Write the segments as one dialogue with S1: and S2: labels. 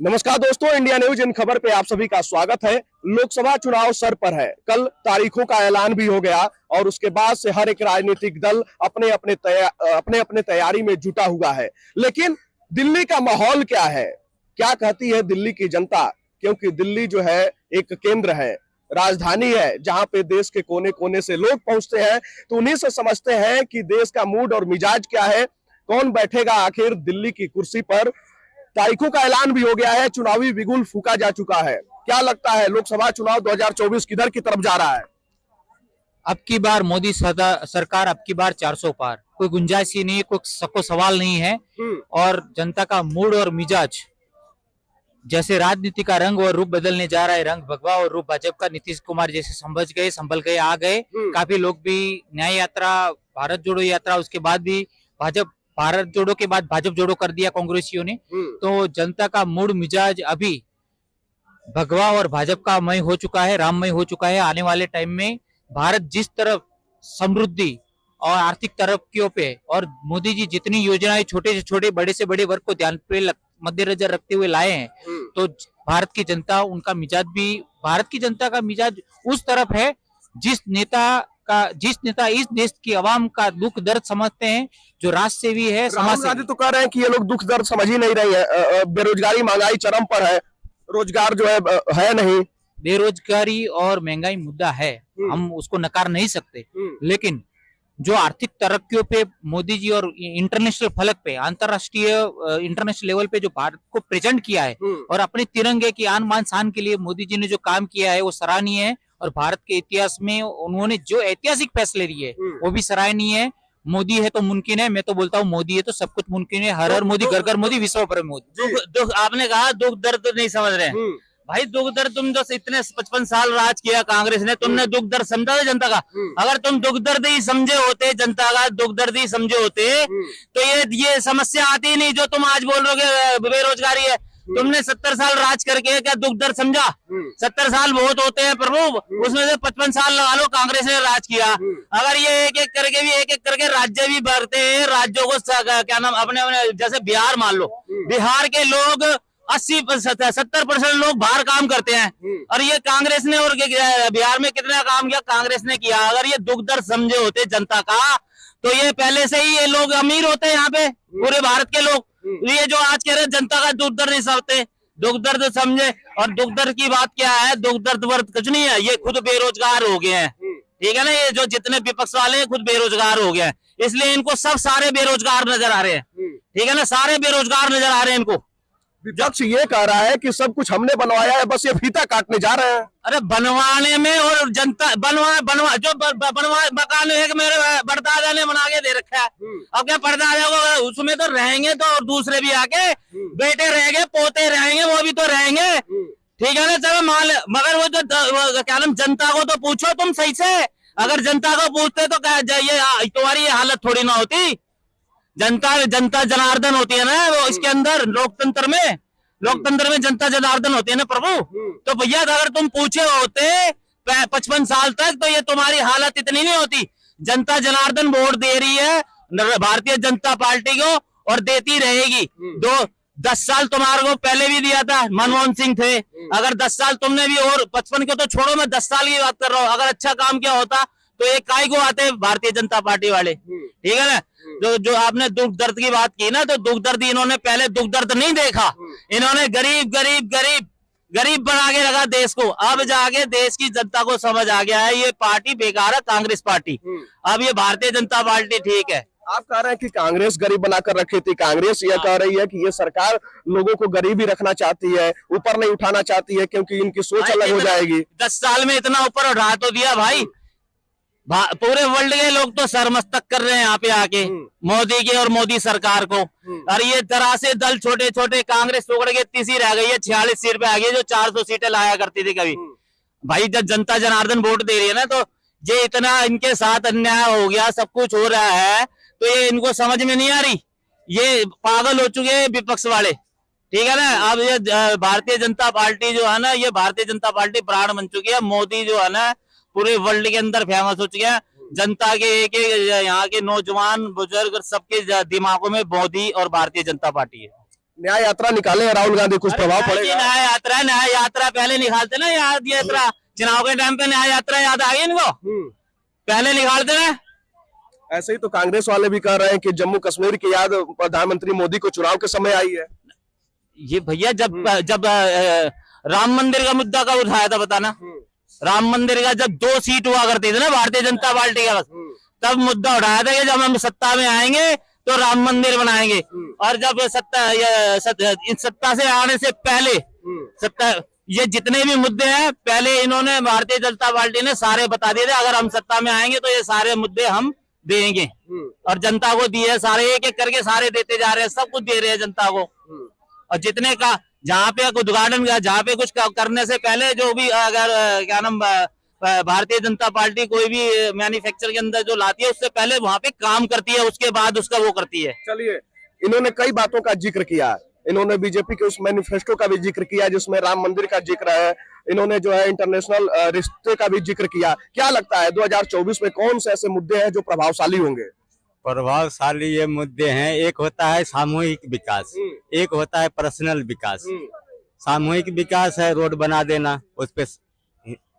S1: नमस्कार दोस्तों, India news in खबर पे आप सभी का स्वागत है। लोकसभा चुनाव सर पर है। कल तारीखों का ऐलान भी हो गया और उसके बाद से हर एक राजनीतिक दल अपने अपने तैयारी में जुटा हुआ है। लेकिन दिल्ली का माहौल क्या है, क्या कहती है दिल्ली की जनता? क्योंकि दिल्ली जो है एक केंद्र है, राजधानी है, जहां पे देश के कोने कोने से लोग पहुंचते हैं। तो उन्हीं से समझते हैं कि देश का मूड और मिजाज क्या है, कौन बैठेगा आखिर दिल्ली की कुर्सी पर। तारीखों का ऐलान भी हो गया है, चुनावी बिगुल फूका जा चुका है। क्या लगता है लोकसभा चुनाव 2024 किधर की तरफ जा रहा है?
S2: अब की बार मोदी सरकार अब की बार 400 पार, कोई गुंजाइश ही नहीं है, कोई सवाल नहीं है। और जनता का मूड और मिजाज, जैसे राजनीति का रंग और रूप बदलने जा रहा है, रंग भगवा और रूप भाजपा का। नीतीश कुमार जैसे संभल गए आ गए। काफी लोग भी न्याय यात्रा, भारत जोड़ो यात्रा, उसके बाद भी भाजपा, भारत जोड़ो के बाद भाजपा जोड़ो कर दिया कांग्रेसियों ने। तो जनता का मूड मिजाज अभी भगवा और भाजपा का मय हो चुका है, राममय हो चुका है। आने वाले टाइम में भारत जिस तरफ समृद्धि और आर्थिक तरक्कियों पे, और मोदी जी जितनी योजनाएं छोटे से छोटे, बड़े से बड़े वर्ग को ध्यान पे मद्देनजर रखते हुए लाए हैं, तो भारत की जनता, उनका मिजाज भी, भारत की जनता का मिजाज उस तरफ है जिस नेता इस देश की आवाम का दुख दर्द समझते हैं, जो राष्ट्र सेवी है, समाज सेवी।
S1: तो कह रहे हैं कि ये लोग दुख दर्द समझ ही नहीं रही है। बेरोजगारी, महंगाई चरम पर है, रोजगार जो है नहीं।
S2: बेरोजगारी और महंगाई मुद्दा है, हम उसको नकार नहीं सकते। लेकिन जो आर्थिक तरक्कियों पे मोदी जी और इंटरनेशनल फलक पे, अंतरराष्ट्रीय इंटरनेशनल लेवल पे जो भारत को प्रेजेंट किया है, और अपने तिरंगे की आन बान शान के लिए मोदी जी ने जो काम किया है वो सराहनीय है। और भारत के इतिहास में उन्होंने जो ऐतिहासिक फैसले लिए वो भी सराहनीय है। मोदी है तो मुमकिन है, मैं तो बोलता हूँ मोदी है तो सब कुछ मुमकिन है। हर हर मोदी, घर घर मोदी, विश्व पर मोदी।
S3: दुख आपने कहा दुख दर्द नहीं समझ रहे हैं भाई। दुख दर्द, तुम जो इतने 55 साल राज किया कांग्रेस ने, तुमने दुख दर्द समझा था जनता का? अगर तुम दुख दर्द ही समझे होते, जनता का दुख दर्द ही समझे होते, तो ये समस्या आती ही नहीं जो तुम आज बोल रहे हो बेरोजगारी है। तुमने 70 साल राज करके क्या दुख दर्द समझा? 70 साल बहुत होते हैं प्रभु, उसमें से 55 साल लगा लो कांग्रेस ने राज किया। अगर ये एक एक करके राज्य भी बढ़ते हैं, राज्यों को क्या नाम, अपने अपने, जैसे बिहार मान लो, बिहार के लोग 80-70% लोग बाहर काम करते हैं, और ये कांग्रेस ने, और बिहार में कितना काम किया कांग्रेस ने किया। अगर ये दुख दर्द समझे होते जनता का, तो ये पहले से ही ये लोग अमीर होते हैं यहाँ पे, पूरे भारत के लोग। ये जो आज कह रहे जनता का दुख दर्द नहीं समझते, दुख दर्द समझे। और दुख दर्द की बात क्या है, दुख दर्द वर्द कुछ नहीं है, ये खुद बेरोजगार हो गए हैं, ठीक है ना। ये जो जितने विपक्ष वाले हैं खुद बेरोजगार हो गए हैं, इसलिए इनको सब सारे बेरोजगार नजर आ रहे हैं, ठीक है ना, सारे बेरोजगार नजर आ रहे हैं इनको।
S1: विपक्ष ये कह रहा है कि सब कुछ हमने बनवाया है, बस ये फीता काटने जा रहे हैं।
S3: अरे बनवाने में, और जनता बनवा जो मकान है मेरे परदादा ने बना के दे रखा है। अब क्या परदादा को उसमें तो रहेंगे, तो और दूसरे भी आके बेटे रहेंगे, पोते रहेंगे, वो भी तो रहेंगे, ठीक है ना। चलो मगर वो जो क्या नाम, जनता को तो पूछो तुम सही से। अगर जनता को पूछते तो ये तुम्हारी ये हालत थोड़ी ना होती। जनता जनार्दन होती है ना, वो इसके अंदर लोकतंत्र में जनता जनार्दन होती है ना प्रभु। तो भैया अगर तुम पूछे होते 55 साल तक, तो ये तुम्हारी हालत इतनी नहीं होती। जनता जनार्दन वोट दे रही है भारतीय जनता पार्टी को, और देती रहेगी। 10 साल तुम्हारे को पहले भी दिया था, मनमोहन सिंह थे। अगर 10 साल तुमने भी, और 55 को तो छोड़ो, मैं 10 साल की बात कर रहा हूँ। अगर अच्छा काम किया होता तो एक काय को आते भारतीय जनता पार्टी वाले, ठीक है ना। जो आपने दुख दर्द की बात की ना, तो दुख दर्द इन्होंने पहले दुख दर्द नहीं देखा। इन्होंने गरीब बना के रखा देश को। अब जाके देश की जनता को समझ आ गया है ये पार्टी बेकार है, कांग्रेस पार्टी। अब ये भारतीय जनता पार्टी ठीक है।
S1: आप कह रहे हैं कि कांग्रेस गरीब बनाकर रखी थी। कांग्रेस ये कह रही है कि ये सरकार लोगों को गरीबी रखना चाहती है, ऊपर नहीं उठाना चाहती है, क्योंकि इनकी सोच अलग हो जाएगी।
S3: 10 साल में इतना ऊपर उठा तो दिया भाई। पूरे वर्ल्ड के लोग तो सरमस्तक कर रहे हैं यहाँ पे आके मोदी के और मोदी सरकार को। और ये तरह से दल छोटे छोटे, कांग्रेस टुकड़ के 30 रह गई है, 46 सीट पे आ गई, जो 400 सीटें लाया करती थी कभी। भाई जब जनता जनार्दन वोट दे रही है ना, तो ये इतना इनके साथ अन्याय हो गया, सब कुछ हो रहा है, तो ये इनको समझ में नहीं आ रही। ये पागल हो चुके हैं विपक्ष वाले, ठीक है ना। अब ये भारतीय जनता पार्टी जो है ना, ये भारतीय जनता पार्टी प्राण बन चुकी है। मोदी जो है ना पूरे वर्ल्ड के अंदर फेमस हो चुके हैं। जनता के एक यहाँ के नौजवान बुजुर्ग सबके दिमागों में मोदी और भारतीय जनता पार्टी है।
S1: न्याय यात्रा निकाले हैं राहुल गांधी, कुछ प्रभाव पड़ेगा?
S3: न्याय यात्रा पहले निकालते ना, यात्रा चुनाव के टाइम पे न्याय यात्रा याद आ गई इनको, पहले निकालते ना।
S1: ऐसे ही तो कांग्रेस वाले भी कह रहे हैं कि जम्मू कश्मीर की याद प्रधानमंत्री मोदी को चुनाव के समय आई है।
S3: ये भैया जब राम मंदिर का मुद्दा कब उठाया था बताना? राम मंदिर का जब 2 सीट हुआ करती थी ना भारतीय जनता पार्टी का, तब मुद्दा उठाया था कि जब हम सत्ता में आएंगे तो राम मंदिर बनाएंगे। और जब सत्ता से आने से पहले ये जितने भी मुद्दे हैं पहले इन्होंने भारतीय जनता पार्टी ने सारे बता दिए थे, अगर हम सत्ता में आएंगे तो ये सारे मुद्दे हम देंगे, और जनता को दिए सारे, एक एक करके सारे देते जा रहे हैं, सब कुछ दे रहे हैं जनता को। और जितने का जहाँ पे उद्घाटन, जहाँ पे कुछ करने से पहले जो भी अगर क्या नाम भारतीय जनता पार्टी कोई भी मैन्युफैक्चर के अंदर जो लाती है उससे पहले वहाँ पे काम करती है, उसके बाद उसका वो करती है।
S1: चलिए, इन्होंने कई बातों का जिक्र किया, इन्होंने बीजेपी के उस मैनिफेस्टो का भी जिक्र किया जिसमें राम मंदिर का जिक्र है, इन्होंने जो है इंटरनेशनल रिश्ते का भी जिक्र किया। क्या लगता है 2024 में कौन से ऐसे मुद्दे हैं जो प्रभावशाली होंगे?
S4: प्रभावशाली ये मुद्दे हैं, एक होता है सामूहिक विकास, एक होता है पर्सनल विकास। सामूहिक विकास है रोड बना देना, उस पे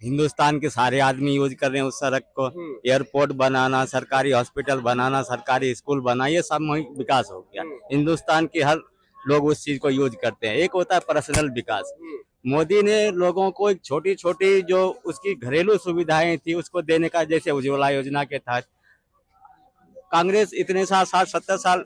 S4: हिंदुस्तान के सारे आदमी यूज कर रहे हैं उस सड़क को, एयरपोर्ट बनाना, सरकारी हॉस्पिटल बनाना, सरकारी स्कूल बनाना, ये सामूहिक विकास हो गया। हिंदुस्तान के हर लोग उस चीज को यूज करते हैं। एक होता है पर्सनल विकास, मोदी ने लोगों को एक छोटी छोटी जो उसकी घरेलू सुविधाएं थी उसको देने का, जैसे उज्ज्वला योजना के तहत। कांग्रेस इतने 60-70 साल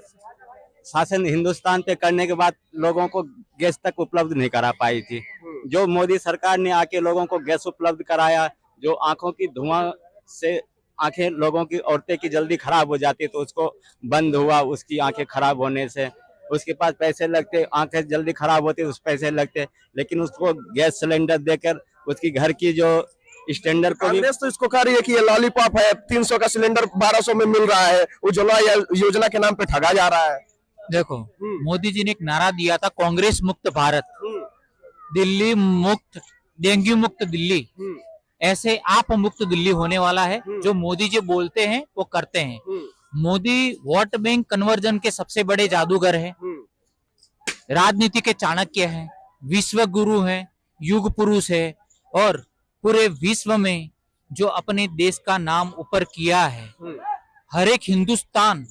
S4: शासन हिंदुस्तान पे करने के बाद लोगों को गैस तक उपलब्ध नहीं करा पाई थी। जो मोदी सरकार ने आके लोगों को गैस उपलब्ध कराया, जो आंखों की धुआं से आंखें लोगों की, औरतें की जल्दी खराब हो जाती तो उसको बंद हुआ, उसकी आंखें खराब होने से। उसके पास पैसे लगते, आंखें जल्दी खराब होती उस पैसे लगते, लेकिन उसको गैस सिलेंडर देकर उसकी घर की जो स्टैंडर्ड को भी।
S1: कांग्रेस तो इसको कह रही है कि ये लॉलीपॉप है, 300 का सिलेंडर 1200 में मिल रहा है, उज्ज्वला योजना के नाम पे ठगा जा रहा है।
S2: देखो, मोदी जी ने एक नारा दिया था, कांग्रेस मुक्त भारत, दिल्ली मुक्त, डेंगू मुक्त दिल्ली। ऐसे आप मुक्त दिल्ली होने वाला है। जो मोदी जी बोलते हैं वो करते हैं। मोदी वोट बैंक कन्वर्जन के सबसे बड़े जादूगर हैं, राजनीति के चाणक्य हैं, विश्व गुरु हैं, युग पुरुष है, और पूरे विश्व में जो अपने देश का नाम ऊपर किया है। हर एक हिंदुस्तान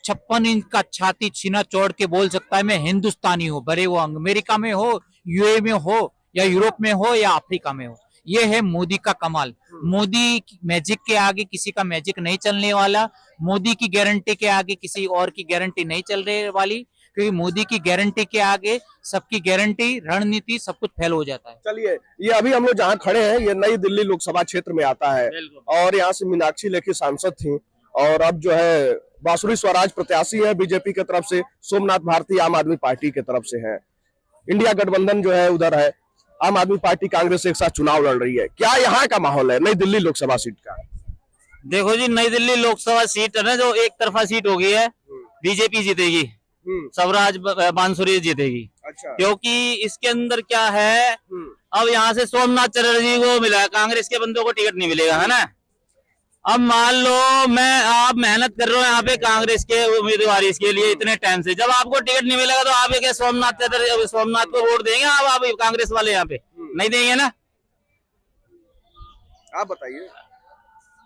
S2: 56 इंच का छाती सीना चौड़ के बोल सकता है मैं हिंदुस्तानी हूँ, भले वो अमेरिका में हो, यूए में हो, या यूरोप में हो, या अफ्रीका में हो। ये है मोदी का कमाल। मोदी मैजिक के आगे किसी का मैजिक नहीं चलने वाला, मोदी की गारंटी के आगे किसी और की गारंटी नहीं चलने वाली, क्योंकि मोदी की गारंटी के आगे सबकी गारंटी, रणनीति सब कुछ फेल हो जाता है।
S1: चलिए, ये अभी हम लोग जहाँ खड़े हैं ये नई दिल्ली लोकसभा क्षेत्र में आता है, और यहाँ से मीनाक्षी लेखी सांसद थी, और अब जो है बांसुरी स्वराज प्रत्याशी है बीजेपी की तरफ से, सोमनाथ भारती आम आदमी पार्टी की तरफ से है। इंडिया गठबंधन जो है उधर है, आम आदमी पार्टी कांग्रेस एक साथ चुनाव लड़ रही है। क्या यहाँ का माहौल है नई दिल्ली लोकसभा सीट का?
S3: देखो जी, नई दिल्ली लोकसभा सीट है ना, जो एक तरफा सीट हो गई है, बीजेपी जीतेगी, स्वराज बांसुरी जीतेगी।
S1: अच्छा।
S3: क्योंकि इसके अंदर क्या है, अब यहाँ से सोमनाथ चटर्जी को मिला, कांग्रेस के बंदों को टिकट नहीं मिलेगा, है ना। अब मान लो आप मेहनत कर रहे हो यहाँ पे कांग्रेस के उम्मीदवारी के लिए इतने टाइम से, जब आपको टिकट नहीं मिलेगा तो आप क्या सोमनाथ को वोट देंगे? आप कांग्रेस वाले यहाँ पे नहीं देंगे ना।
S1: आप बताइए।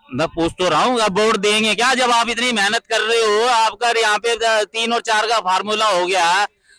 S3: मैं पूछ तो रहा हूँ, अब वोट देंगे क्या जब आप इतनी मेहनत कर रहे हो? आपका यहाँ पे 3 और 4 का फार्मूला हो गया,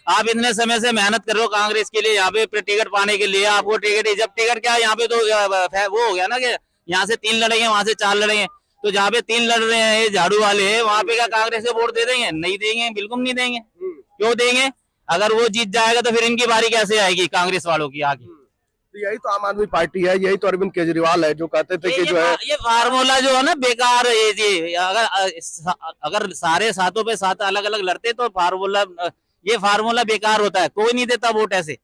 S3: आप इतने समय से मेहनत कर रहे हो कांग्रेस के लिए, यहाँ पे टिकट पाने के लिए। आपको टिकट, जब टिकट क्या यहाँ पे तो वो हो गया ना कि यहाँ से 3 लड़ेंगे, वहां से 4 लड़ेंगे, तो जहाँ पे 3 लड़ रहे हैं झाड़ू वाले, वहां पे क्या कांग्रेस को वोट दे देंगे? नहीं देंगे, बिल्कुल नहीं देंगे। क्यों देंगे? अगर वो जीत जाएगा तो फिर इनकी बारी कैसे आएगी कांग्रेस वालों की आगे?
S1: तो यही तो आम आदमी पार्टी है, यही तो अरविंद केजरीवाल है जो कहते थे कि जो है
S3: ये फार्मूला जो है ना बेकार है जी। अगर सारे सातों पे सात अलग अलग लड़ते तो ये फार्मूला बेकार होता है, कोई नहीं देता वोट ऐसे।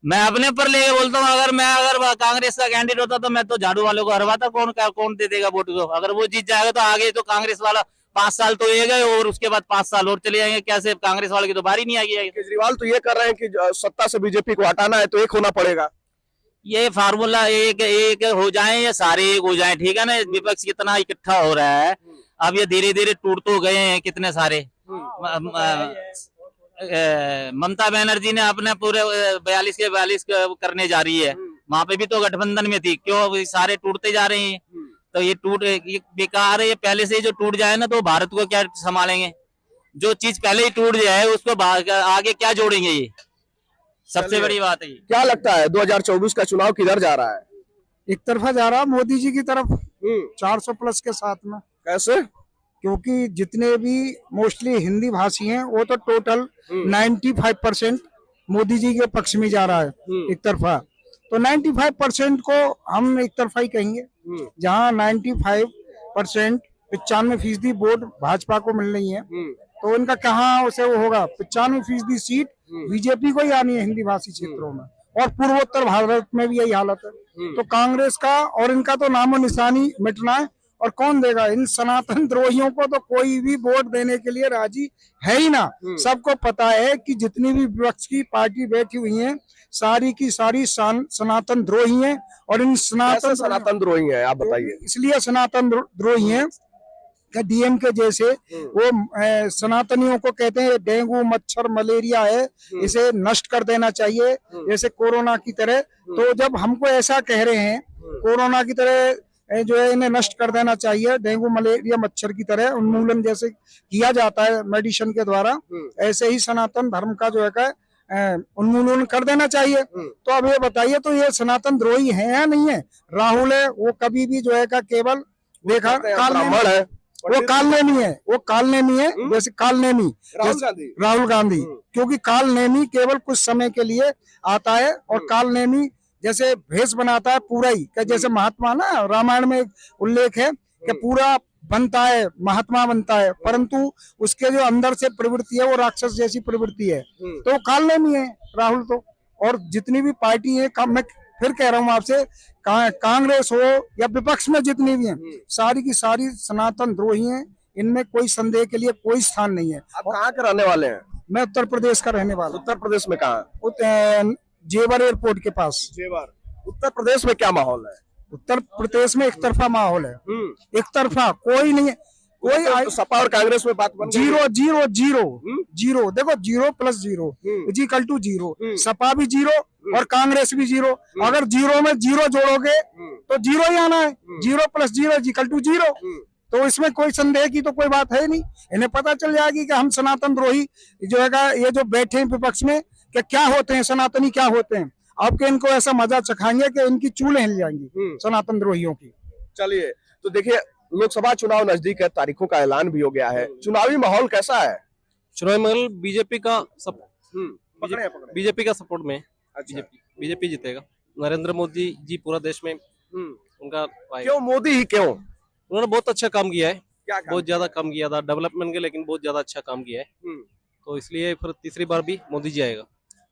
S3: मैं अपने पर लेके बोलता हूँ, अगर कांग्रेस का कैंडिडेट होता तो मैं तो झाड़ू वालों को हरवाता। कौन दे देगा वोट को? अगर वो जीत जाएगा तो आगे तो कांग्रेस वाला 5 साल तो ये गए, और उसके बाद 5 साल और चले जाएंगे। कैसे कांग्रेस वाले की तो बारी नहीं आएगी।
S1: केजरीवाल तो ये कर रहे हैं कि सत्ता से बीजेपी को हटाना है तो एक होना पड़ेगा।
S3: ये फार्मूला एक हो जाए या सारे एक हो जाए, ठीक है ना। विपक्ष कितना इकट्ठा हो रहा है, अब ये धीरे धीरे टूट तो गए हैं कितने सारे। ममता बनर्जी ने अपने पूरे 42 के 42 करने जा रही है, वहां पे भी तो गठबंधन में थी, क्यों अभी सारे टूटते जा रहे हैं? तो ये बेकार है, ये पहले से ही जो टूट जाए ना तो भारत को क्या संभालेंगे? जो चीज पहले ही टूट जाए उसको आगे क्या जोड़ेंगे? ये सबसे बड़ी बात है।
S1: क्या लगता है 2024 का चुनाव किधर जा रहा है?
S5: एक तरफा जा रहा मोदी जी की तरफ 400 प्लस के साथ में।
S1: कैसे?
S5: क्योंकि जितने भी मोस्टली हिंदी भाषी हैं वो तो टोटल 95% मोदी जी के पक्ष में जा रहा है एक तरफा। तो 95% को हम एक तरफा ही कहेंगे, जहां 95% 95% वोट भाजपा को मिल रही है, तो उनका कहाँ उसे वो होगा? 95% सीट बीजेपी को ही आनी है हिंदी भाषी क्षेत्रों में, और पूर्वोत्तर भारत में भी यही हालत है। तो कांग्रेस का और इनका तो नामो निशानी मिटना है, और कौन देगा? इन सनातन द्रोहियों को तो कोई भी वोट देने के लिए राजी है ही ना। सबको पता है कि जितनी भी विपक्ष की पार्टी बैठी हुई है सारी की सारी सनातन द्रोही हैं, और इन
S1: सनातन द्रोही हैं, आप बताइए।
S5: इसलिए सनातन द्रोही हैं कि डीएम के जैसे वो सनातनियों को कहते हैं डेंगू मच्छर मलेरिया है, इसे नष्ट कर देना चाहिए जैसे कोरोना की तरह। तो जब हमको ऐसा कह रहे हैं कोरोना की तरह जो है इन्हें नष्ट कर देना चाहिए, डेंगू मलेरिया मच्छर की तरह उन्मूलन जैसे किया जाता है मेडिसिन के द्वारा, ऐसे ही सनातन धर्म का जो है उन्मूलन कर देना चाहिए। तो अब ये बताइए, तो ये सनातन द्रोही है या नहीं है? राहुल है, वो कभी भी जो है केवल देखा
S1: ब्राह्मण है,
S5: वो कालनेमी है, वो कालनेमी है, जैसे कालनेमी राहुल गांधी, क्योंकि कालनेमी केवल कुछ समय के लिए आता है, और कालनेमी जैसे भेष बनाता है पूरा ही, जैसे महात्मा ना रामायण में उल्लेख है कि पूरा बनता है, महात्मा बनता है, परंतु उसके जो अंदर से प्रवृत्ति है वो राक्षस जैसी प्रवृत्ति है। तो वो कालनेमी है राहुल तो। और जितनी भी पार्टी है, मैं फिर कह रहा हूँ आपसे, कांग्रेस हो या विपक्ष में जितनी भी हैं, सारी की सारी सनातन द्रोही हैं, इनमें कोई संदेह के लिए कोई स्थान नहीं है।
S1: आप कहाँ के रहने वाले हैं?
S5: मैं उत्तर प्रदेश का रहने वाला।
S1: उत्तर प्रदेश में कहाँ?
S5: जेवर एयरपोर्ट के पास।
S1: जेवर। उत्तर प्रदेश में क्या माहौल है?
S5: उत्तर प्रदेश में एक तरफा माहौल है, एक तरफा, कोई नहीं है, कोई
S1: तो सपा और कांग्रेस में बात बन गई।
S5: 0 0 0 0, देखो 0 + 0 = 0, सपा भी 0 और कांग्रेस भी 0। अगर 0 में 0 जोड़ोगे तो 0 ही आना है, 0 + 0 = 0। तो इसमें कोई संदेह की तो कोई बात है नहीं। इन्हें पता चल जाएगी कि हम सनातन द्रोही जो है ये जो बैठे हैं विपक्ष में कि क्या होते हैं, सनातनी क्या होते हैं। आपके इनको ऐसा मजा चखाएंगे कि इनकी चूल्हे हिल जाएंगी सनातन द्रोहियों की।
S1: चलिए, तो देखिए लोकसभा चुनाव नजदीक है, तारीखों का ऐलान भी हो गया है, चुनावी माहौल कैसा है?
S6: चुनावी माहौल बीजेपी का बीजेपी का सपोर्ट में।
S1: अच्छा।
S6: बीजेपी जीतेगा। नरेंद्र मोदी जी पूरा देश में उनका
S1: क्यों मोदी ही क्यों?
S6: उन्होंने बहुत अच्छा काम किया है,
S1: क्या काम?
S6: बहुत ज्यादा काम किया था डेवलपमेंट के, लेकिन बहुत ज्यादा अच्छा काम किया है, तो इसलिए फिर तीसरी बार भी मोदी जी आएगा।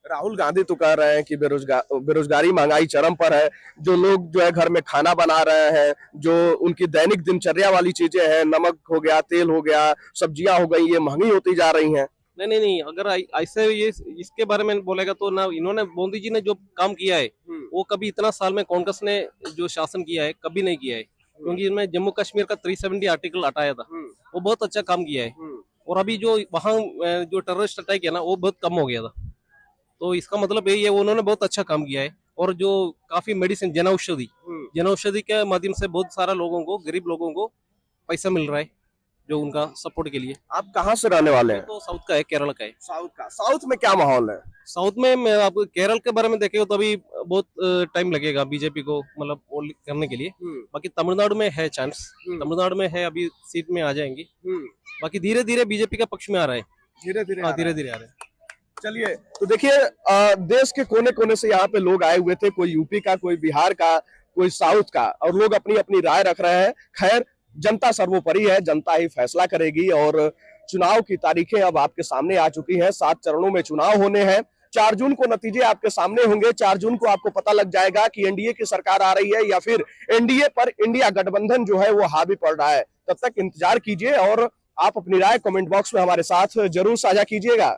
S1: राहुल गांधी तो कह रहे हैं कि बेरोजगारी महंगाई चरम पर है, जो लोग जो है घर में खाना बना रहे हैं, जो उनकी दैनिक दिनचर्या वाली चीजें हैं, नमक हो गया, तेल हो गया, सब्जियां हो गई, ये महंगी होती जा रही हैं।
S6: नहीं, अगर ऐसे ये इसके बारे में बोलेगा तो ना, इन्होंने मोदी जी ने जो काम किया है वो कभी इतना साल में कांग्रेस ने जो शासन किया है कभी नहीं किया है, क्योंकि इनमें जम्मू कश्मीर का 370 आर्टिकल हटाया था, वो बहुत अच्छा काम किया है। और अभी जो वहाँ जो टेररिस्ट अटैक है ना वो बहुत कम हो गया था, तो इसका मतलब यही है उन्होंने बहुत अच्छा काम किया है। और जो काफी मेडिसिन जनऔषधि के माध्यम से बहुत सारा लोगों को, गरीब लोगों को पैसा मिल रहा है जो उनका सपोर्ट के लिए।
S1: आप कहाँ से रहने वाले हैं?
S6: तो साउथ का है, केरल का है।
S1: साउथ का। साउथ में क्या माहौल है?
S6: साउथ में मैं आप केरल के बारे में देखेगा तो अभी बहुत टाइम लगेगा बीजेपी को मतलब करने के लिए। बाकी तमिलनाडु में है चांस, तमिलनाडु में है, अभी सीट में आ जाएंगी। बाकी धीरे धीरे बीजेपी का पक्ष में आ रहा है, धीरे धीरे आ रहा है।
S1: चलिए, तो देखिए देश के कोने कोने से यहाँ पे लोग आए हुए थे, कोई यूपी का, कोई बिहार का, कोई साउथ का, और लोग अपनी अपनी राय रख रहे हैं। खैर, जनता सर्वोपरि है, जनता ही फैसला करेगी। और चुनाव की तारीखें अब आपके सामने आ चुकी हैं, 7 चरणों में चुनाव होने हैं। 4 जून को नतीजे आपके सामने होंगे। 4 जून को आपको पता लग जाएगा कि एनडीए की सरकार आ रही है या फिर एनडीए पर इंडिया गठबंधन जो है वो हावी पड़ रहा है। तब तक इंतजार कीजिए और आप अपनी राय कमेंट बॉक्स में हमारे साथ जरूर साझा कीजिएगा।